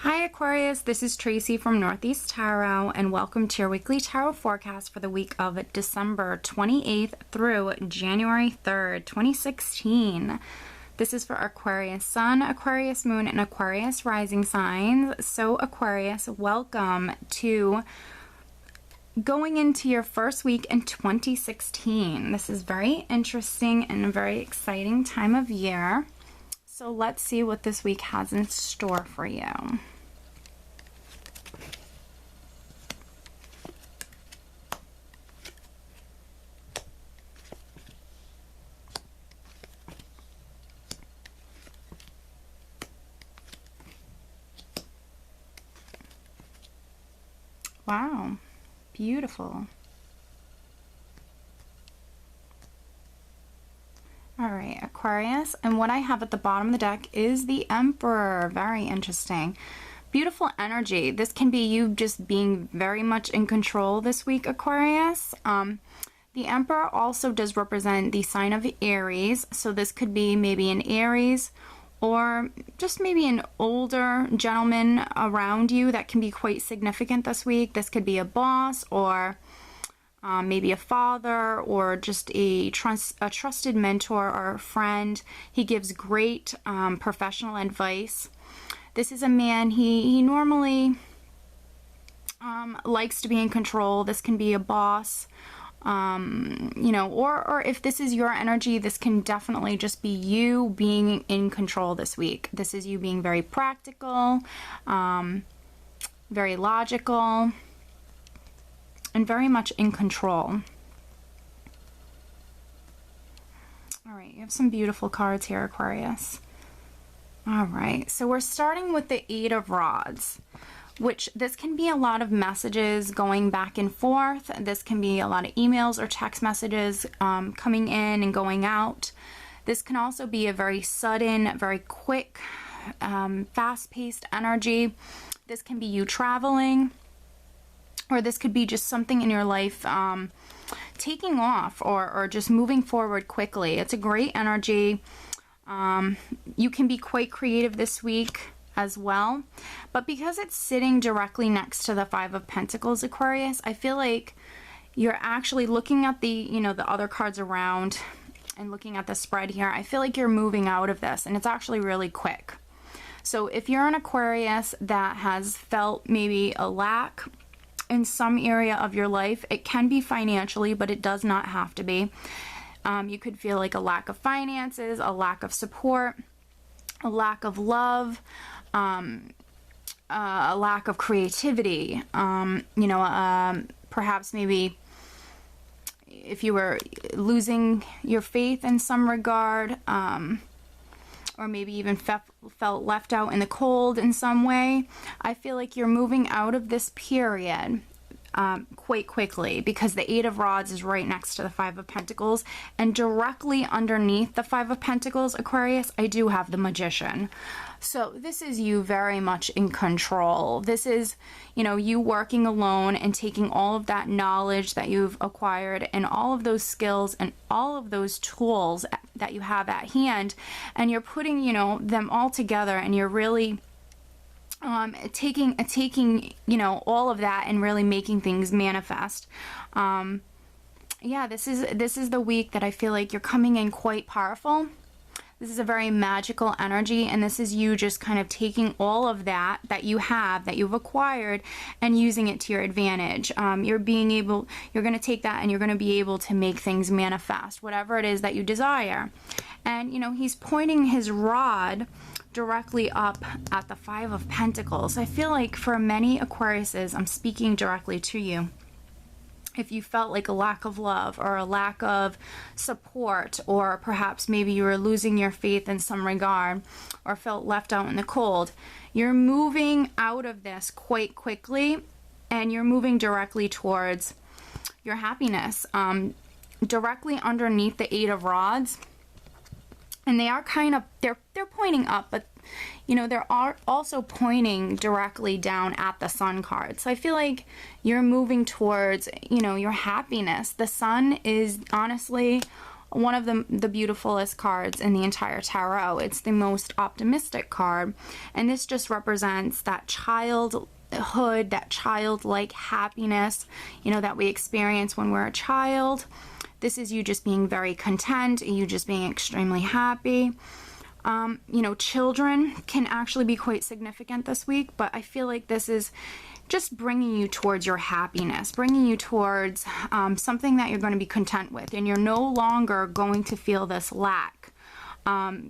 Hi Aquarius, this is Tracy from Northeast Tarot and welcome to your weekly tarot forecast for the week of December 28th through January 3rd, 2016. This is for Aquarius Sun, Aquarius Moon, and Aquarius Rising signs. So Aquarius, welcome to going into your first week in 2016. This is very interesting and a very exciting time of year. So let's see what this week has in store for you. Wow, beautiful. All right, Aquarius, and what I have at the bottom of the deck is the Emperor. Very interesting. Beautiful energy. This can be you just being very much in control this week, Aquarius. The Emperor also does represent the sign of Aries, so this could be maybe an Aries or just maybe an older gentleman around you that can be quite significant this week. This could be a boss or maybe a father or just a trusted mentor or a friend. He gives great professional advice. This is a man, he normally likes to be in control. This can be a boss, you know, or if this is your energy, this can definitely just be you being in control this week. This is you being very practical, very logical, and very much in control. All right, you have some beautiful cards here, Aquarius. All right, so we're starting with the Eight of Rods, which this can be a lot of messages going back and forth. This can be a lot of emails or text messages coming in and going out. This can also be a very sudden, very quick, fast-paced energy. This can be you traveling, or this could be just something in your life taking off or just moving forward quickly. It's a great energy. You can be quite creative this week as well, but because it's sitting directly next to the Five of Pentacles, Aquarius, I feel like you're actually looking at the, you know, the other cards around and looking at the spread here. I feel like you're moving out of this and it's actually really quick. So if you're an Aquarius that has felt maybe a lack in some area of your life, it can be financially, but it does not have to be. You could feel like a lack of finances, a lack of support, a lack of love, a lack of creativity, you know, perhaps maybe if you were losing your faith in some regard, or maybe even felt left out in the cold in some way. I feel like you're moving out of this period quite quickly, because the Eight of Rods is right next to the Five of Pentacles, and directly underneath the Five of Pentacles, Aquarius, I do have the Magician. So this is you very much in control. This is, you know, you working alone and taking all of that knowledge that you've acquired and all of those skills and all of those tools that you have at hand, and you're putting, you know, them all together, and you're really taking, you know, all of that and really making things manifest. Yeah, this is the week that I feel like you're coming in quite powerful. This is a very magical energy, and this is you just kind of taking all of that you have, that you've acquired, and using it to your advantage. You're going to take that and you're going to be able to make things manifest, whatever it is that you desire. And, you know, he's pointing his rod directly up at the Five of Pentacles. I feel like for many Aquariuses, I'm speaking directly to you. If you felt like a lack of love or a lack of support, or perhaps maybe you were losing your faith in some regard or felt left out in the cold, you're moving out of this quite quickly, and you're moving directly towards your happiness. Directly underneath the Eight of Rods, and they are kind of, they're pointing up, but you know, they're also pointing directly down at the Sun card. So I feel like you're moving towards, you know, your happiness. The Sun is honestly one of the beautifulest cards in the entire tarot. It's the most optimistic card, and this just represents that childhood, that childlike happiness, you know, that we experience when we're a child. This is you just being very content, you just being extremely happy. You know, children can actually be quite significant this week, but I feel like this is just bringing you towards your happiness, bringing you towards something that you're going to be content with, and you're no longer going to feel this lack.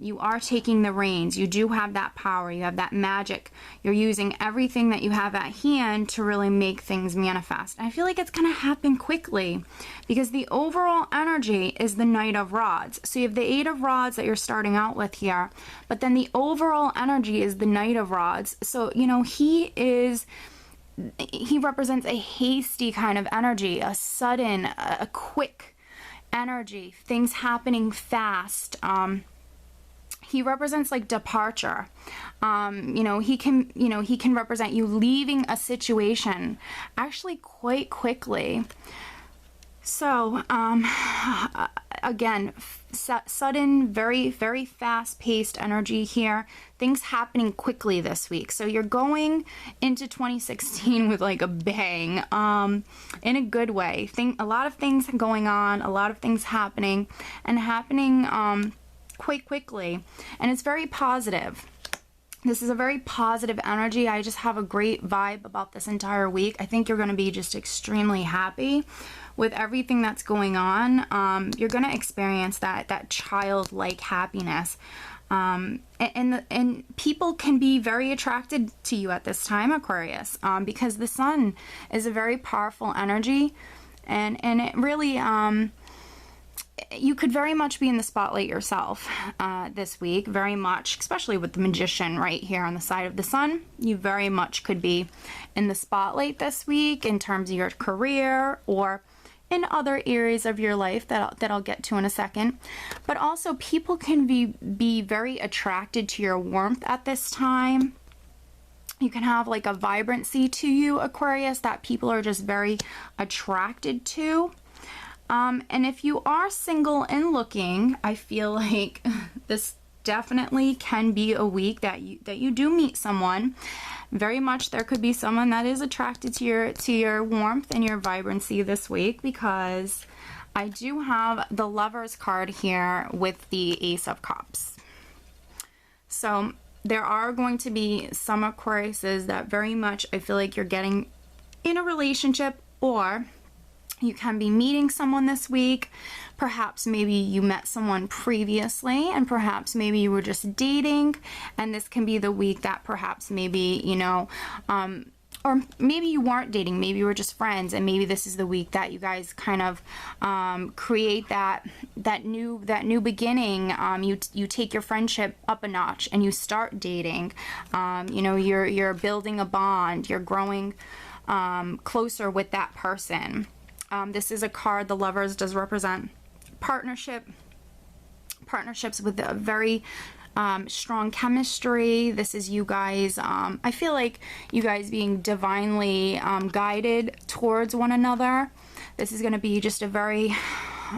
You are taking the reins. You do have that power. You have that magic. You're using everything that you have at hand to really make things manifest. And I feel like it's going to happen quickly because the overall energy is the Knight of Rods. So you have the Eight of Rods that you're starting out with here, but then the overall energy is the Knight of Rods. So, you know, he represents a hasty kind of energy, a sudden, a quick energy, things happening fast. He represents like departure. You know, he can represent you leaving a situation actually quite quickly. So, again, sudden, very, very fast-paced energy here. Things happening quickly this week. So you're going into 2016 with like a bang, in a good way. A lot of things going on, a lot of things happening, and happening quite quickly. And it's very positive. This is a very positive energy. I just have a great vibe about this entire week. I think you're going to be just extremely happy with everything that's going on. You're going to experience that childlike happiness. And people can be very attracted to you at this time, Aquarius, because the sun is a very powerful energy, and it really, you could very much be in the spotlight yourself this week, very much, especially with the Magician right here on the side of the sun. You very much could be in the spotlight this week in terms of your career or in other areas of your life that I'll get to in a second. But also people can be very attracted to your warmth at this time. You can have like a vibrancy to you, Aquarius, that people are just very attracted to. And if you are single and looking, I feel like this definitely can be a week that you do meet someone. Very much there could be someone that is attracted to your warmth and your vibrancy this week, because I do have the Lovers card here with the Ace of Cups. So there are going to be some Aquariuses that very much I feel like you're getting in a relationship, or you can be meeting someone this week. Perhaps maybe you met someone previously, and perhaps maybe you were just dating, and this can be the week that perhaps maybe, you know, or maybe you weren't dating, maybe you were just friends, and maybe this is the week that you guys kind of create that new beginning. You take your friendship up a notch and you start dating. You know, you're building a bond, you're growing closer with that person. This is a card, the Lovers does represent partnerships with a very strong chemistry. This is you guys, I feel like you guys being divinely guided towards one another. This is going to be just a very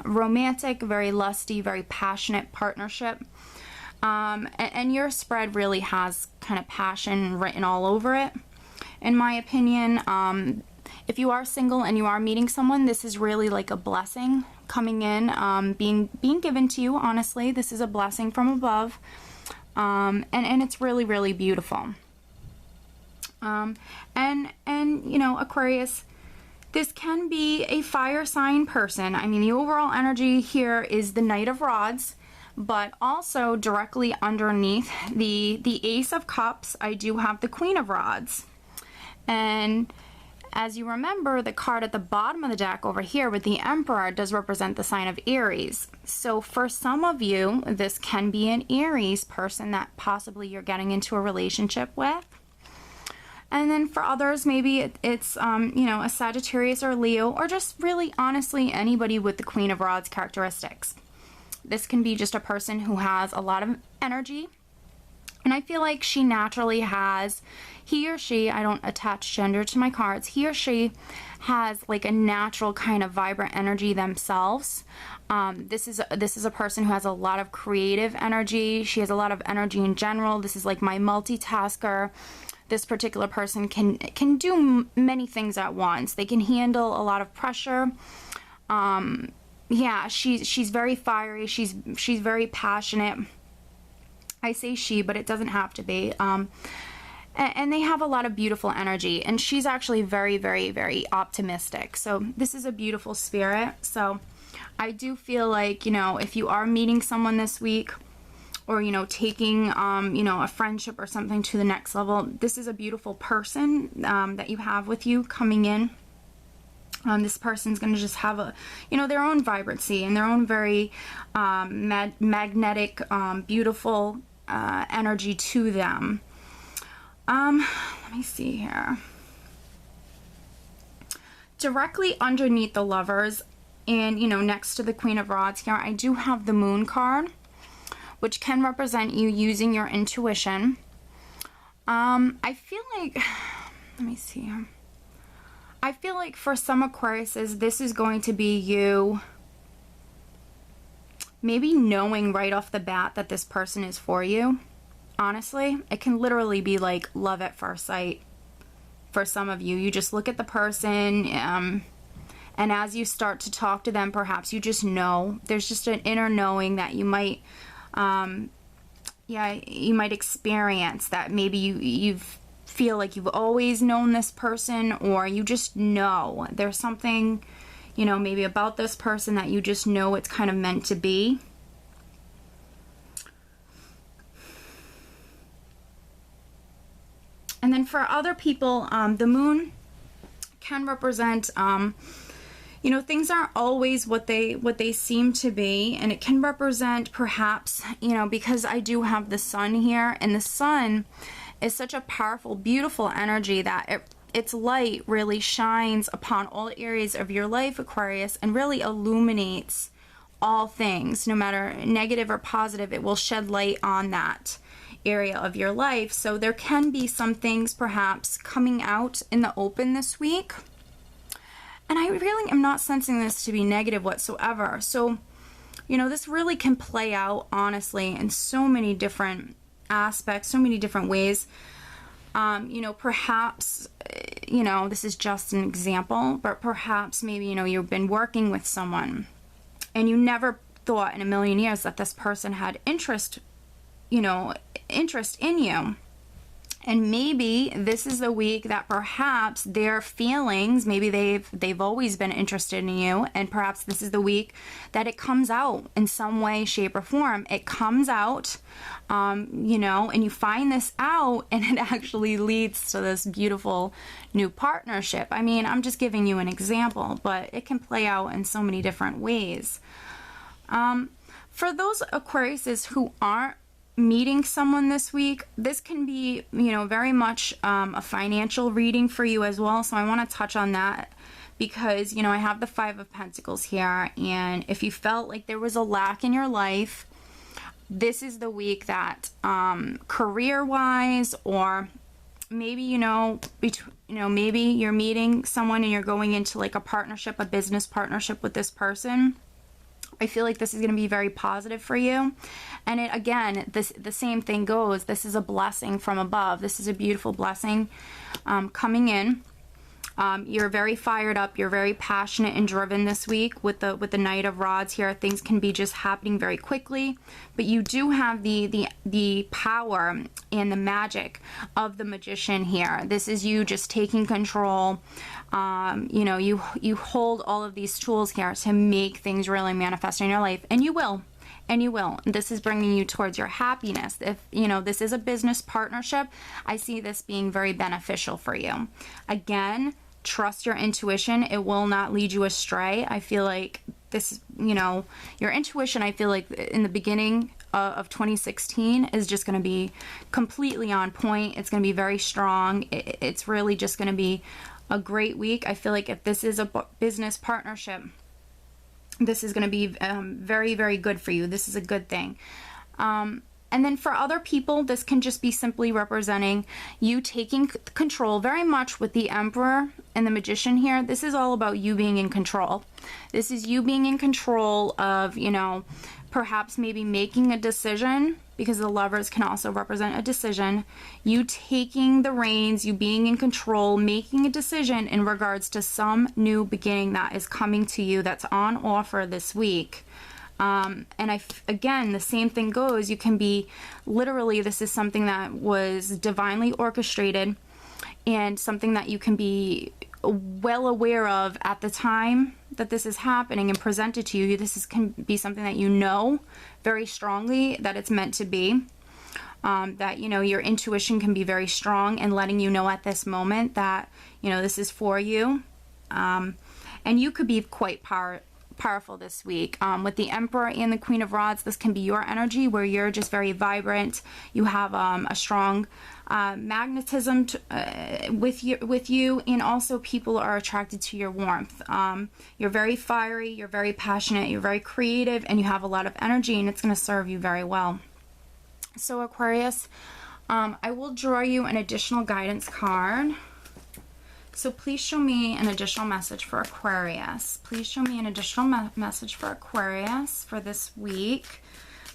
romantic, very lusty, very passionate partnership. And your spread really has kind of passion written all over it, in my opinion. If you are single and you are meeting someone, this is really like a blessing coming in, being given to you. Honestly, this is a blessing from above, and it's really, really beautiful. And you know, Aquarius, this can be a fire sign person. I mean, the overall energy here is the Knight of Rods, but also directly underneath the Ace of Cups, I do have the Queen of Rods. And as you remember, the card at the bottom of the deck over here with the Emperor does represent the sign of Aries. So for some of you, this can be an Aries person that possibly you're getting into a relationship with. And then for others, maybe it's you know, a Sagittarius or Leo, or just really honestly anybody with the Queen of Rods characteristics. This can be just a person who has a lot of energy, And I feel like she naturally has, he or she, I don't attach gender to my cards, he or she has like a natural kind of vibrant energy themselves. This is a person who has a lot of creative energy. She has a lot of energy in general. This is like my multitasker. This particular person can do many things at once. They can handle a lot of pressure. Yeah, she's very fiery. She's very passionate. I say she, but it doesn't have to be. And they have a lot of beautiful energy, and she's actually very, very, very optimistic. So this is a beautiful spirit. So I do feel like, you know, if you are meeting someone this week, or, you know, taking, you know, a friendship or something to the next level, this is a beautiful person that you have with you coming in. This person's going to just have a, you know, their own vibrancy and their own very magnetic, beautiful energy to them. Let me see here. Directly underneath the Lovers and, you know, next to the Queen of Rods here, I do have the Moon card, which can represent you using your intuition. I feel like, let me see here. I feel like for some Aquariuses, this is going to be you maybe knowing right off the bat that this person is for you. Honestly, it can literally be like love at first sight for some of you. You just look at the person, and as you start to talk to them, perhaps you just know. There's just an inner knowing that you might, yeah, you might experience that. Maybe you feel like you've always known this person, or you just know there's something, you know, maybe about this person that you just know it's kind of meant to be. And then for other people, the Moon can represent, you know, things aren't always what they seem to be, and it can represent perhaps, you know, because I do have the Sun here, and the Sun is such a powerful, beautiful energy that its light really shines upon all areas of your life, Aquarius, and really illuminates all things, no matter negative or positive. It will shed light on that area of your life. So there can be some things perhaps coming out in the open this week, and I really am not sensing this to be negative whatsoever. So, you know, this really can play out honestly in so many different aspects, so many different ways. You know, perhaps, you know, this is just an example, but perhaps maybe, you know, you've been working with someone and you never thought in a million years that this person had interest, you know, interest in you. And maybe this is the week that perhaps their feelings, maybe they've always been interested in you, and perhaps this is the week that it comes out in some way, shape, or form. It comes out, you know, and you find this out, and it actually leads to this beautiful new partnership. I mean, I'm just giving you an example, but it can play out in so many different ways. For those Aquariuses who aren't meeting someone this week, this can be, you know, very much a financial reading for you as well. So I want to touch on that because, you know, I have the Five of Pentacles here, and if you felt like there was a lack in your life, this is the week that career-wise, or maybe, you know, maybe you're meeting someone and you're going into like a partnership, a business partnership with this person. I feel like this is going to be very positive for you. And it, again, the same thing goes. This is a blessing from above. This is a beautiful blessing coming in. You're very fired up. You're very passionate and driven this week with the Knight of Rods here. Things can be just happening very quickly, but you do have the power and the magic of the Magician here. This is you just taking control. You know, you hold all of these tools here to make things really manifest in your life, and you will. And you will. This is bringing you towards your happiness. If, you know, this is a business partnership, I see this being very beneficial for you. Again, trust your intuition. It will not lead you astray. I feel like this, you know, your intuition, I feel like in the beginning of 2016 is just going to be completely on point. It's going to be very strong. It's really just going to be a great week. I feel like if this is a business partnership, this is going to be very, very good for you. This is a good thing. And then for other people, this can just be simply representing you taking control, very much with the Emperor and the Magician here. This is all about you being in control. This is you being in control of, you know, perhaps maybe making a decision, because the Lovers can also represent a decision. You taking the reins, you being in control, making a decision in regards to some new beginning that is coming to you, that's on offer this week. And again, the same thing goes. You can be literally, this is something that was divinely orchestrated and something that you can be well aware of at the time that this is happening and presented to you. This can be something that you know very strongly that it's meant to be. That, you know, your intuition can be very strong and letting you know at this moment that, you know, this is for you. And you could be quite powerful this week. With the Emperor and the Queen of Rods, this can be your energy where you're just very vibrant. You have a strong magnetism with you, and also people are attracted to your warmth. You're very fiery, you're very passionate, you're very creative, and you have a lot of energy, and it's going to serve you very well. So Aquarius, I will draw you an additional guidance card. So please show me an additional message for Aquarius. Please show me an additional message for Aquarius for this week.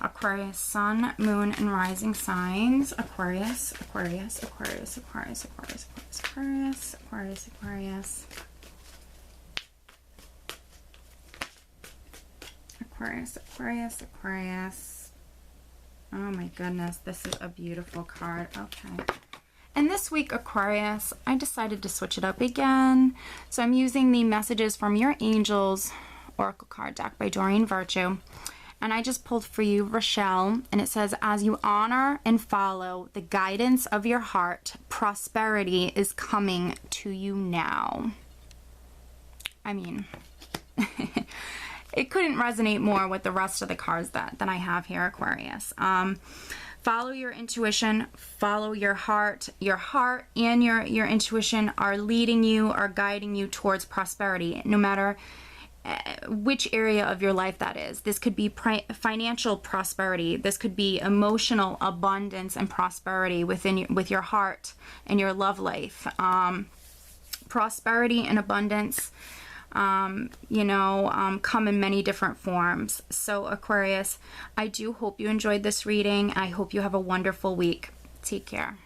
Aquarius, Sun, Moon, and Rising signs. Aquarius, Aquarius, Aquarius, Aquarius, Aquarius, Aquarius, Aquarius, Aquarius, Aquarius, Aquarius, Aquarius. Oh my goodness, this is a beautiful card. Okay. And this week, Aquarius, I decided to switch it up again. So I'm using the Messages from Your Angels Oracle card deck by Doreen Virtue. And I just pulled for you, Rochelle, and it says, as you honor and follow the guidance of your heart, prosperity is coming to you now. I mean, it couldn't resonate more with the rest of the cards that I have here, Aquarius. Follow your intuition, follow your heart. Your heart and your intuition are leading you, are guiding you towards prosperity, no matter which area of your life that is. This could be financial prosperity. This could be emotional abundance and prosperity with your heart and your love life. Prosperity and abundance, you know, come in many different forms. So Aquarius, I do hope you enjoyed this reading. I hope you have a wonderful week. Take care.